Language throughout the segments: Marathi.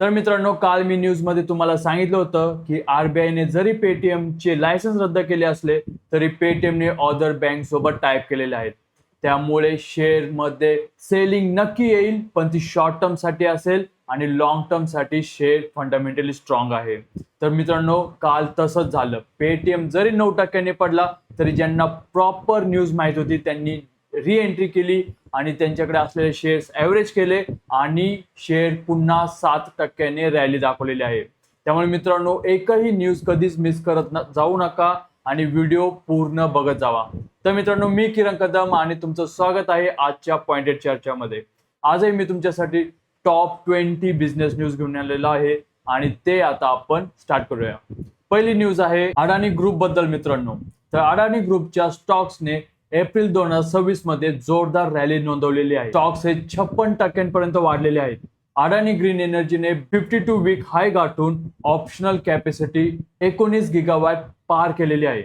तर मित्रांनो, काल मी न्यूज मध्ये तुम्हाला सांगितलं होतं की आरबीआयने जरी पेटीएमचे लायसन्स रद्द केले असले तरी पेटीएमने अदर बँक सोबत टाईप केलेले आहेत. त्यामुळे शेअर मध्ये सेलिंग नक्की येईल, पण ती शॉर्ट टर्म साठी असेल आणि लॉंग टर्म साठी शेअर फंडामेंटली स्ट्रॉंग आहे. तर मित्रांनो, काल तसंच झालं. पेटीएम जरी 9% पडला तरी ज्यांना प्रॉपर न्यूज माहित होती त्यांनी री एंट्री केली आणि त्यांच्याकडे असलेले शेअर्स ॲव्हरेज केले आणि शेअर पुन्हा 7% रॅली दाखवलेली आहे. त्यामुळे मित्रांनो, एकही न्यूज कधीच मिस करत जाऊ नका आणि व्हिडिओ पूर्ण बघत जावा. तर मित्रांनो, मी किरण कदम आणि तुमचं स्वागत आहे आजच्या पॉइंटेड चर्चामध्ये. आजही मी तुमच्यासाठी टॉप 20 बिझनेस न्यूज घेऊन आलेलो आहे आणि ते आता आपण स्टार्ट करूया. पहिली न्यूज आहे अडाणी ग्रुप बद्दल मित्रांनो. तर अडाणी ग्रुपच्या स्टॉक्सने एप्रिल 2026 मध्ये जोरदार रॅली नोंदवलेली आहे. स्टॉक्स हे 56% पर्यंत वाढलेले आहेत. अडाणी ग्रीन एनर्जीने 52 वीक हाय गाठून ऑप्शनल कॅपॅसिटी 19 गिगावॅट पार केलेली आहे.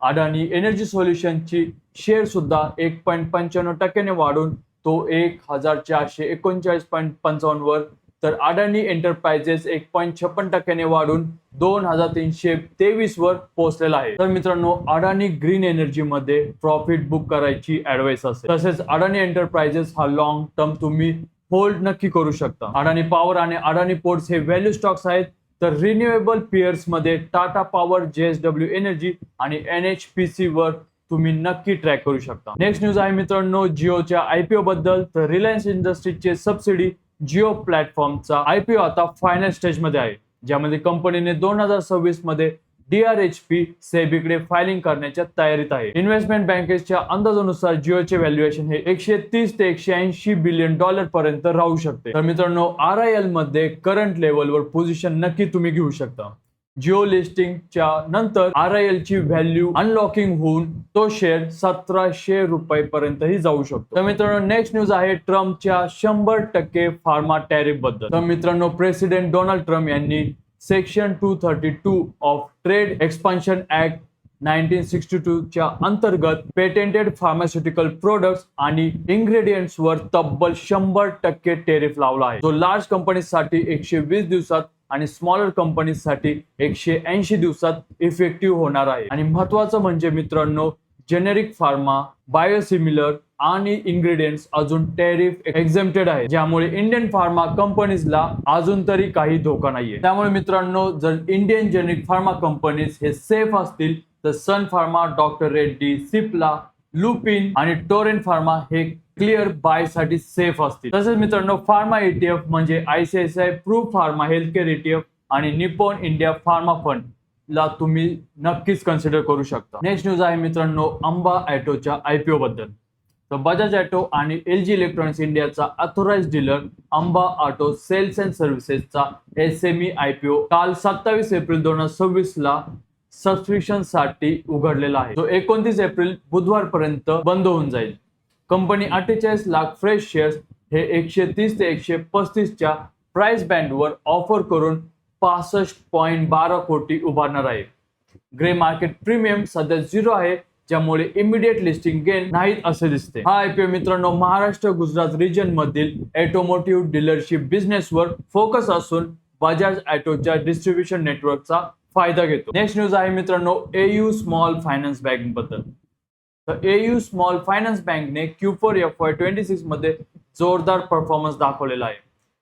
अडाणी एनर्जी सोल्युशनची शेअर सुद्धा 1.95% वाढून तो 1439.55 वर, तर अडाणी एंटरप्राइजेस 1.56% वाढून 2323 वर पोहोचलेला आहे. तर मित्रांनो, अडाणी ग्रीन एनर्जी मध्ये प्रॉफिट बुक करायची ऍडवाइस असेल. तसेच अडाणी एंटरप्राइजेस हा लॉंग टर्म तुम्ही होल्ड नक्की करू शकता. अडाणी पॉवर आणि अडाणी पोर्ट्स हे व्हॅल्यू स्टॉक्स आहेत. तर रिन्युएबल पेअर्स मध्ये टाटा पॉवर, जेएसडब्ल्यू एनर्जी आणि एनएचपीसी वर तुम्ही नक्की ट्रॅक करू शकता. नेक्स्ट न्यूज आहे मित्रांनो जिओच्या आयपीओ बद्दल. तर रिलायन्स इंडस्ट्रीजचे सबसिडी जिओ प्लॅटफॉर्मचा आयपीओ आता फायनल स्टेज मध्ये आहे, ज्यामध्ये कंपनीने 2026 मध्ये डीआरएचपी सेबीकडे फायलिंग करण्याच्या तयारीत आहे. इन्व्हेस्टमेंट बँकेच्या अंदाजानुसार जिओचे व्हॅल्युएशन हे 130 ते 180 बिलियन डॉलर पर्यंत राहू शकते. तर मित्रांनो, आरआयएल मध्ये करंट लेवलवर पोझिशन नक्की तुम्ही घेऊ शकता. जिओ लिस्टिंगच्या नंतर आरआयएल ची व्हॅल्यू अनलॉकिंग होऊन तो शेअर 1700 रुपयापर्यंतही जाऊ शकतो. तर मित्रांनो, नेक्स्ट न्यूज आहे ट्रम्पच्या 100% फार्मा टॅरिफ बद्दल. तर मित्रांनो, प्रेसिडेंट डोनाल्ड ट्रम्प यांनी section 232 of trade expansion act 1962 च्या अंतर्गत पेटेंटेड फार्मास्युटिकल प्रोडक्ट्स आणि इंग्रेडियंट्स वर तब्बल 100% टेरिफ लावला आहे, जो लार्ज कंपनीसाठी 120 दिवसात आणि स्मॉलर कंपनीसाठी 180 दिवसात इफेक्टिव्ह होणार आहे. आणि महत्वाचं म्हणजे मित्रांनो, जेनेरिक फार्मा, बायोसिमिलर आणि इंग्रेडियंट्स अजून टेरिफ एक्झेम्प्टेड आहे, ज्यामुळे इंडियन फार्मा कंपनीजला अजून तरी काही धोका नाहीये. त्यामुळे मित्रांनो, जर इंडियन जेनेरिक फार्मा कंपनीज हे सेफ असतील तर Sun Pharma, doctor Reddy, Cipla, Lupin आणि टोरेंट फार्मा हे क्लिअर बाय साठी सेफ असतील. तसेच मित्रांनो, फार्मा ETF म्हणजे ICICI Pru pharma healthcare ETF आणि निपॉन इंडिया फार्मा फंड ला तुम्ही नक्कीच कन्सिडर करू शकता. नेक्स्ट न्यूज आहे मित्रांनो अंबा ऑटोच्या आयपीओ बद्दल. तर बजाज ऑटो आणि LG इलेक्ट्रॉनिक्स इंडियाचा authorised dealer Amba Auto sales and सर्व्हिसेसचा SME आयपीओ काल 27 एप्रिल 2026 ला सबस्क्रिप्शन साठी उघडलेला आहे, जो 29 एप्रिल बुधवार पर्यंत बंद होऊन जाईल. कंपनी 48 लाख फ्रेश शेअर्स हे 130 ते 135 च्या प्राइस बँडवर ऑफर करून 65.12 कोटी उभारणार आहे. ग्रे मार्केट प्रीमियम सध्या 0 आहे, ज्यामुळे इमिडिएट लिस्टिंग गेन नाहीत असे दिसते. हा आयपीओ मित्रांनो महाराष्ट्र गुजरात रिजन मधील ऑटोमोटिव्ह डीलरशिप बिझनेसवर फोकस असून बजाज ऑटोच्या डिस्ट्रीब्युशन नेटवर्कचा फायदा घेतो. नेक्स्ट न्यूज आहे मित्रांनो AU स्मॉल फायनान्स बँक बद्दल. तर AU small finance बँकने Q4 FY26 मध्ये जोरदार परफॉर्मन्स दाखवलेला आहे,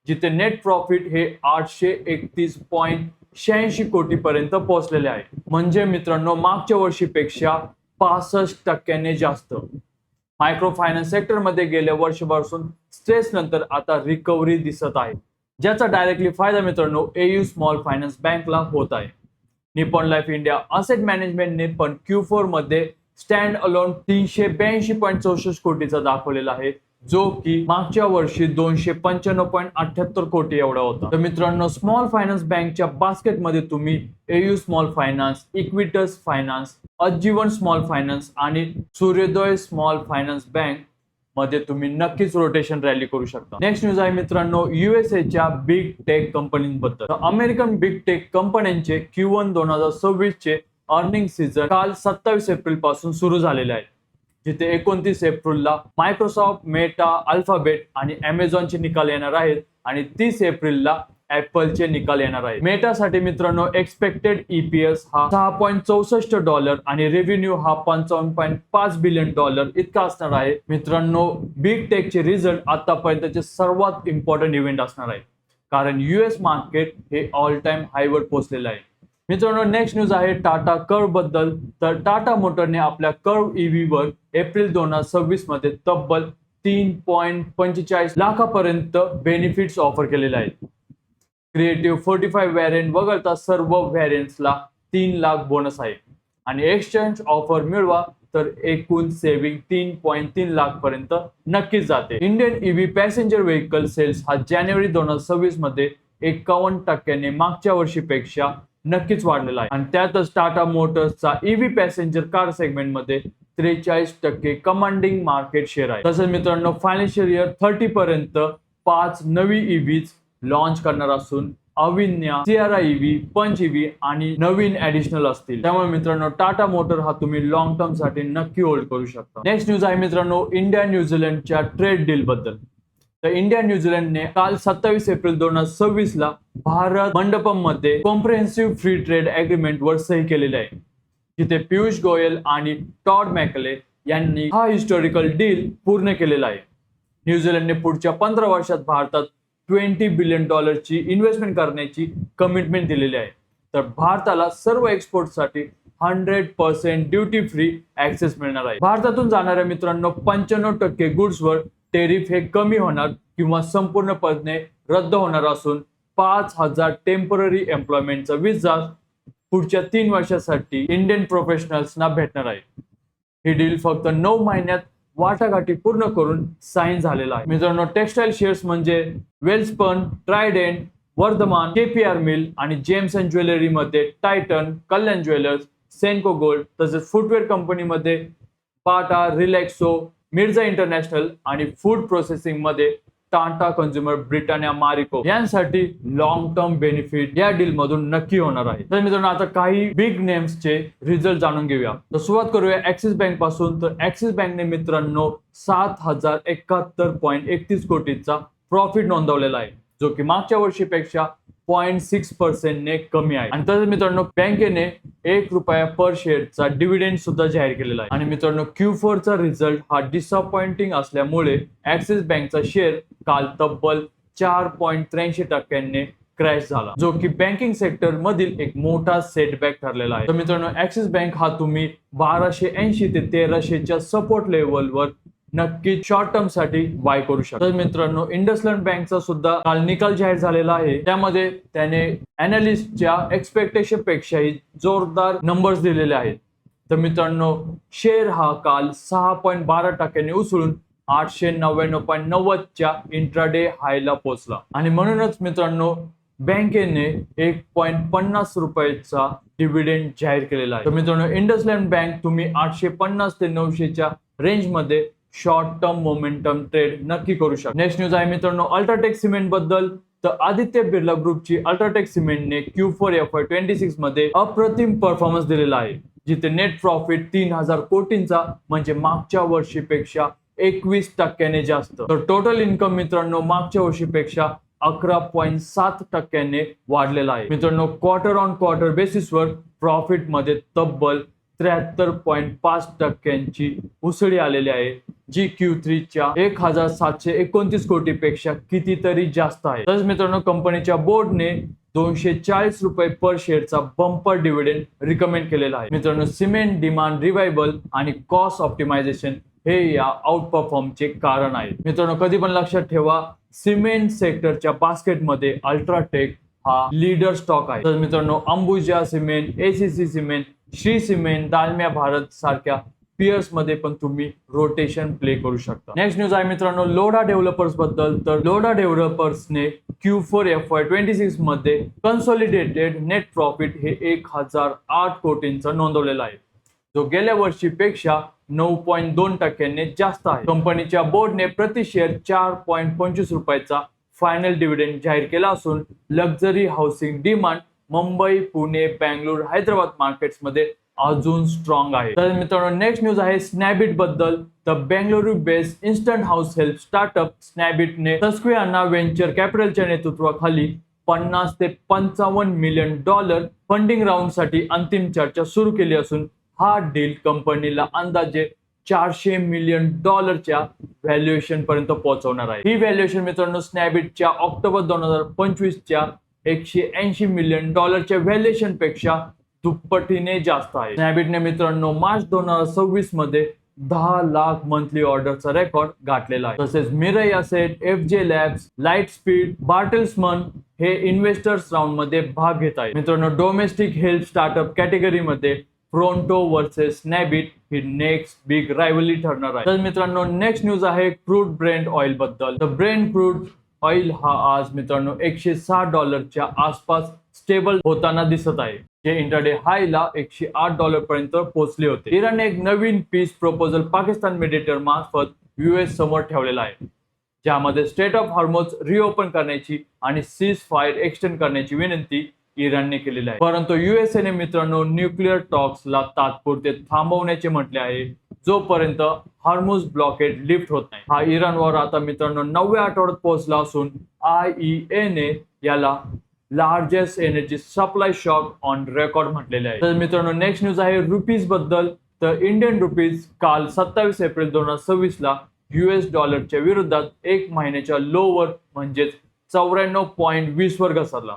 जिथे नेट प्रॉफिट हे 831.86 कोटी पर्यंत पोहोचलेले आहे, म्हणजे मित्रांनो मागच्या वर्षीपेक्षा 65% जास्त. मायक्रो फायनान्स सेक्टर मध्ये गेल्या वर्षभरापासून स्ट्रेस नंतर आता रिकव्हरी दिसत आहे, ज्याचा डायरेक्टली फायदा मित्रांनो AU स्मॉल फायनान्स बँकला होत आहे. निपॉन लाईफ इंडिया असेट मॅनेजमेंटने पण Q4 मध्ये स्टँड अलोन 382.64 कोटीचा दाखवलेला आहे, जो की मागच्या वर्षी 295.78 कोटी एवढा होता. तर मित्रांनो, स्मॉल फायनान्स बँकच्या बास्केटमध्ये तुम्ही AU small finance, Equitas finance, Ujjivan small finance आणि सूर्योदय स्मॉल फायनान्स बँक मध्ये तुम्ही नक्कीच रोटेशन रॅली करू शकता. नेक्स्ट न्यूज आहे मित्रांनो USA च्या बिग टेक कंपनीबद्दल. अमेरिकन बिग टेक कंपन्यांचे Q1 2026 चे अर्निंग सीझन काल 27 एप्रिल पासून सुरू झालेले आहे, जिथे 29 एप्रिलला मायक्रोसॉफ्ट, मेटा, अल्फाबेट आणि अमेझॉनचे निकाल येणार आहेत आणि 30 एप्रिलला ऍपलचे निकाल येणार आहे. मेटासाठी मित्रांनो एक्सपेक्टेड EPS हा $6.64 आणि रेव्हेन्यू हा $55.5 बिलियन इतका असणार आहे. मित्रांनो बिग टेकचे रिझल्ट आतापर्यंतचे सर्वात इम्पॉर्टंट इव्हेंट असणार आहे, कारण US मार्केट हे ऑल टाइम हायवर पोहोचलेलं आहे. मित्रांनो नेक्स्ट न्यूज आहे टाटा कर्व बद्दल. तर टाटा मोटरने आपल्या कर्व EV वर एप्रिल 2026 मध्ये तब्बल 3.45 लाखापर्यंत बेनिफिट्स ऑफर केलेले आहेत. क्रिएटिव्ह 45 व्हॅरियंट वगळता सर्व व्हॅरियंट्सला 3 लाख बोनस आहे आणि एक्सचेंज ऑफर मिळवा तर एकूण सेव्हिंग 3.3 लाख पर्यंत नक्कीच जाते. Indian EV passenger vehicle sales हा जानेवारी 2026 मध्ये 51% मागच्या वर्षीपेक्षा नक्कीच वाढलेला आहे आणि त्यातच टाटा मोटर्सचा EV पॅसेंजर कार सेगमेंट मध्ये 43% कमांडिंग मार्केट शेअर आहे. तसंच मित्रांनो फायनान्शियल इयर 30 पर्यंत 5 नवी EVs लॉन्च करणार असून अविन्या, सियारा EV, पंच EV आणि नवीन ऍडिशनल असतील. त्यामुळे मित्रांनो टाटा मोटर हा तुम्ही लॉंग टर्म साठी नक्की होल्ड करू शकता. नेक्स्ट न्यूज आहे मित्रांनो इंडिया न्यूझीलंडच्या ट्रेड डील बद्दल. तर इंडिया न्यूझीलंडने काल 27 एप्रिल 2026 ला भारत मंडपम मध्ये कॉम्प्रिहेन्सिव्ह फ्री ट्रेड अग्रीमेंट वर सही केलेली आहे, जिथे पियुष गोयल आणि टॉड मॅकले यांनी हा हिस्टॉरिकल डील पूर्ण केलेला आहे. न्यूझीलंडने पुढच्या 15 वर्षात भारतात $20 बिलियन ची इन्व्हेस्टमेंट करण्याची कमिटमेंट दिलेली आहे. तर भारताला सर्व एक्सपोर्टसाठी 100% ड्युटी फ्री ऍक्सेस मिळणार आहे. भारतातून जाणाऱ्या मित्रांनो 95% गुड्सवर टेरिफ हे कमी होणार किंवा संपूर्णपणे रद्द होणार असून 5,000 टेम्पररी एम्प्लॉयमेंटचा विजा पुढच्या 3 वर्षासाठी इंडियन प्रोफेशनल्सना भेटणार आहे. ही डील फक्त 9 महिन्यात वाटाघाटी पूर्ण करून साइन झालेला आहे. मित्रांनो टेक्सटाईल शेअर्स म्हणजे Welspun, Trident, Vardhman, KPR mill आणि जेम्स अँड ज्वेलरी मध्ये Titan, Kalyan jewellers, Senco gold, तसेच फुटवेअर कंपनीमध्ये बाटा, रिलॅक्सो, मिर्झा इंटरनॅशनल आणि फूड प्रोसेसिंग मध्ये टाटा कन्झ्युमर, ब्रिटानिया, मारिको यांसाठी लॉंग टर्म बेनिफिट या डील मधून नक्की होणार आहे. तर मित्रांनो आता काही बिग नेम्सचे रिझल्ट जाणून घेऊया. तर सुरुवात करूया ऍक्सिस बँक पासून. तर ऍक्सिस बँकने मित्रांनो 7,071.31 कोटीचा प्रॉफिट नोंदवलेला आहे, जो की मागच्या वर्षीपेक्षा 0.6% ने कमी आहे. आणि तसंच मित्रांनो बँकेने ₹1 पर शेअरचा डिव्हिडेंड सुद्धा जाहीर केलेला आहे. आणि मित्रांनो Q4 चा रिझल्ट हा डिसअपॉइंटिंग असल्यामुळे ऍक्सिस बँकचा शेअर काल तब्बल 4.83% ने क्रॅश झाला, जो की बँकिंग सेक्टर मधील एक मोठा सेटबॅक ठरलेला आहे. तर मित्रांनो ऍक्सिस बँक हा तुम्ही 1280 ते 1300 सपोर्ट लेवलवर नक्की शॉर्ट टर्म साठी बाय करू शकता. तर मित्रांनो इंडसलँड बँकचा सुद्धा काल निकाल जाहीर झालेला आहे. त्यामध्ये त्याने अनालिस्टच्या एक्सपेक्टेशन पेक्षाही जोरदार नंबर्स दिलेले आहेत. तर मित्रांनो शेअर हा काल 6.12% ने उसळून 899.90 इंट्राडे हायला पोहोचला आणि म्हणूनच मित्रांनो बँकेने ₹1.50 डिव्हिडेंड जाहीर केलेला आहे. तर मित्रांनो इंडसलँड बँक तुम्ही 850 ते 900 रेंज मध्ये शॉर्ट टर्म मोमेंटम ट्रेड नक्की करू शकता. नेक्स्ट न्यूज आहे मित्रांनो अल्ट्राटेक सिमेंट बद्दल. तर आदित्य बिर्ला ग्रुपची अल्ट्राटेक सिमेंटने Q4 FY26 मध्ये अप्रतिम परफॉर्मन्स दिलेला आहे, जिथे नेट प्रॉफिट 3,000 कोटींचा म्हणजे मागच्या वर्षीपेक्षा 21% जास्त. तर टोटल इन्कम मित्रांनो मागच्या वर्षीपेक्षा 11.7% वाढलेला आहे. मित्रांनो क्वार्टर ऑन क्वार्टर बेसिसवर प्रॉफिट मध्ये तब्बल 73.5% उसळी आलेली आहे, जी Q3 च्या 1,729 कोटीपेक्षा कितीतरी जास्त आहे. तसेच मित्रांनो कंपनीच्या बोर्डने ₹240 पर शेअरचा बंपर डिव्हिडेंड रिकमेंड केलेला आहे. मित्रांनो सिमेंट डिमांड रिवायवल आणि कॉस्ट ऑप्टिमायझेशन हे या आउट परफॉर्मचे कारण आहे. मित्रांनो कधी पण लक्षात ठेवा सिमेंट सेक्टरच्या बास्केटमध्ये अल्ट्राटेक हा लीडर स्टॉक आहे. तर मित्रांनो Ambuja cement, ACC cement, Shree cement, Dalmia Bharat सारख्या पियर्स मध्ये पण तुम्ही रोटेशन प्ले करू शकता. नेक्स्ट न्यूज आहे मित्रांनो लोढा डेव्हलपर्स बद्दल. तर लोढा डेव्हलपर्सने Q4 FY26 मध्ये कन्सोलिडेटेड नेट प्रॉफिट हे 1,008 कोटींचा नोंदवलेला आहे, जो गेल्या वर्षीपेक्षा 9.2% ने जास्त आहे. कंपनीच्या बोर्डने प्रति शेअर ₹4.25 फायनल डिव्हिडेंड जाहीर केला असून luxury housing demand Mumbai, Pune, Bangalore, Hyderabad markets मध्ये अजून स्ट्रॉंग आहे. तर मित्रांनो नेक्स्ट न्यूज आहे स्नॅबिट बद्दल. तर Bengaluru based instant house help startup स्नॅबिटने तस्क्वियाना व्हेंचर कॅपिटलच्या नेतृत्वाखाली 50 ते 55 मिलियन डॉलर फंडिंग राऊंडसाठी अंतिम चर्चा सुरू केली असून हा डील कंपनीला अंदाजे 400 मिलियन डॉलरच्या व्हॅल्युएशन पर्यंत पोहोचवणार आहे. ही व्हॅल्युएशन मित्रांनो स्नॅपडीलच्या ऑक्टोबर 2025च्या 180 मिलियन डॉलरच्या व्हॅल्युएशन पेक्षा दुप्पटीने जास्त आहे. स्नॅपडीलने मित्रांनो मार्च 2026 मध्ये 10 लाख मंथली ऑर्डरचा रेकॉर्ड गाठलेला आहे. तसेच मिरई असेट, FJ लॅब्स, लाईटस्पीड, बार्टेल्समन हे इन्व्हेस्टर्स राऊंड मध्ये भाग घेत आहेत. मित्रांनो डोमेस्टिक हेल्थ स्टार्टअप कॅटेगरीमध्ये प्रोंटो वर्सेस स्नॅपडील ही नेक्स्ट बिग रायव्हलरी ठरणार आहे. तर मित्रांनो नेक्स्ट न्यूज आहे क्रूड ब्रेंट ऑइल बद्दल. तर ब्रेंट क्रूड ऑइल हा आज मित्रांनो $160 आसपास स्टेबल होताना दिसत आहे, जे इंटरडे हायला $108 पर्यंत पोहोचले होते. इराणने एक नवीन पीस प्रपोजल पाकिस्तान मेडिएटर मार्फत US समोर ठेवलेला आहे, ज्यामध्ये स्टेट ऑफ हॉर्मोज रिओपन करण्याची आणि सीज फायर एक्सटेंड करण्याची विनंती इराणने केलेली आहे. परंतु युएसएने मित्रांनो न्यूक्लिअर टॉक्सला तात्पुरते थांबवण्याचे म्हटले आहे, जोपर्यंत हॉर्मुझ ब्लॉकेड लिफ्ट होत नाही. हा इराणवर आता मित्रांनो 9व्या आठवड्यात पोहोचला असून IEA ने याला largest energy supply shock on record म्हटलेले आहे. तर मित्रांनो नेक्स्ट न्यूज आहे रुपीज बद्दल. तर इंडियन रुपीज काल 27 एप्रिल 2026 ला $च्या विरोधात एक महिन्याच्या लोवर म्हणजेच 94.20 वर घसरला,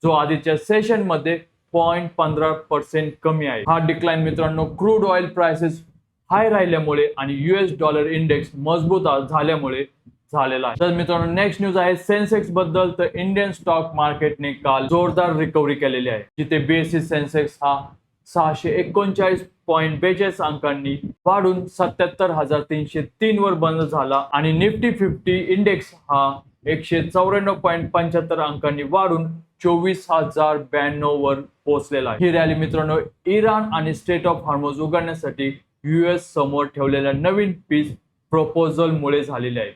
जो आधीच्या सेशन मध्ये 0.15% कमी आहे. हा डिक्लाइन मित्रांनो क्रूड ऑइल प्राइसेस हाय राहिल्यामुळे आणि $डॉलर इंडेक्स मजबूत झाल्यामुळे झालेला आहे. तर मित्रांनो नेक्स्ट न्यूज आहे सेन्सेक्स बद्दल. तर इंडियन स्टॉक मार्केटने काल जोरदार रिकव्हरी केलेली आहे, जिथे बेसिस सेन्सेक्स हा 639.42 अंकांनी वाढून 77,303 वर बंद झाला आणि निफ्टी 50 इंडेक्स हा 194.75 अंकांनी वाढून 24,092 वर पोहोचलेला आहे. ही रॅली मित्रांनो इराण आणि स्टेट ऑफ हॉर्मोज उघडण्यासाठी US समोर ठेवलेल्या नवीन पीस प्रपोजल मुळे झालेली आहे,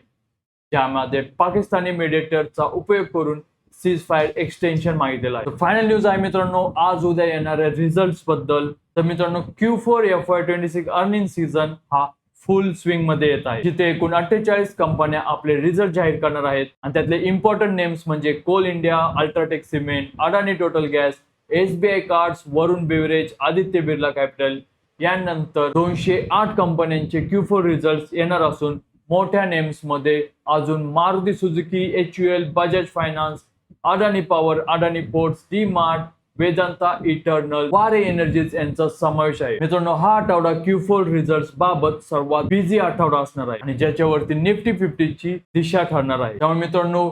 ज्यामध्ये पाकिस्तानी मेडिएटरचा उपयोग करून सीज फायर एक्सटेन्शन मागितलेला आहे. फायनल न्यूज आहे मित्रांनो आज उद्या येणाऱ्या रिझल्ट्स बद्दल. तर मित्रांनो Q4 FY26 अर्निंग सीझन हा फुल स्विंग मध्ये येत आहे, जिथे एकूण 48 कंपन्या आपले रिझल्ट जाहीर करणार आहेत आणि त्यातले इम्पॉर्टंट नेम्स म्हणजे कोल इंडिया, अल्ट्राटेक सिमेंट, अडानी टोटल गॅस, SBI कार्ड्स, वरुण बेवरेज, आदित्य बिर्ला कॅपिटल. यानंतर 208 कंपन्यांचे Q4 रिझल्ट येणार असून मोठ्या नेम्स मध्ये अजून Maruti Suzuki, HUL, Bajaj finance, Adani power, Adani ports, D mart, Vedanta, Eternal, Waaree energies यांचा समावेश आहे. मित्रांनो हा आठवडा Q4 रिझल्ट बाबत सर्वात बिझी आठवडा असणार आहे आणि ज्याच्यावरती निफ्टी 50 ची दिशा ठरणार आहे. त्यामुळे मित्रांनो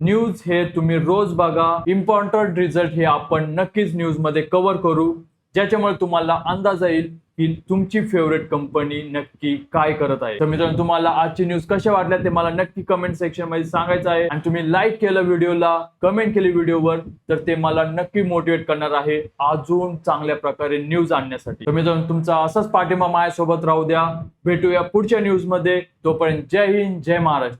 न्यूज हे तुम्ही रोज बघा. इम्पॉर्टंट रिझल्ट हे आपण नक्कीच न्यूज मध्ये कव्हर करू, ज्याच्यामुळे तुम्हाला अंदाज येईल की तुमची फेवरेट कंपनी नक्की काय करत आहे. तर मित्रांनो तुम्हाला आजची न्यूज कशा वाटल्या ते मला नक्की कमेंट सेक्शन मध्ये सांगायचं आहे आणि तुम्ही लाईक केलं व्हिडिओला, कमेंट केली व्हिडिओवर, तर ते मला नक्की मोटिवेट करणार आहे अजून चांगल्या प्रकारे न्यूज आणण्यासाठी. तर मित्रांनो तुमचा असाच पाठिंबा माझ्यासोबत राहू द्या. भेटूया पुढच्या न्यूज मध्ये. तोपर्यंत जय हिंद, जय महाराष्ट्र.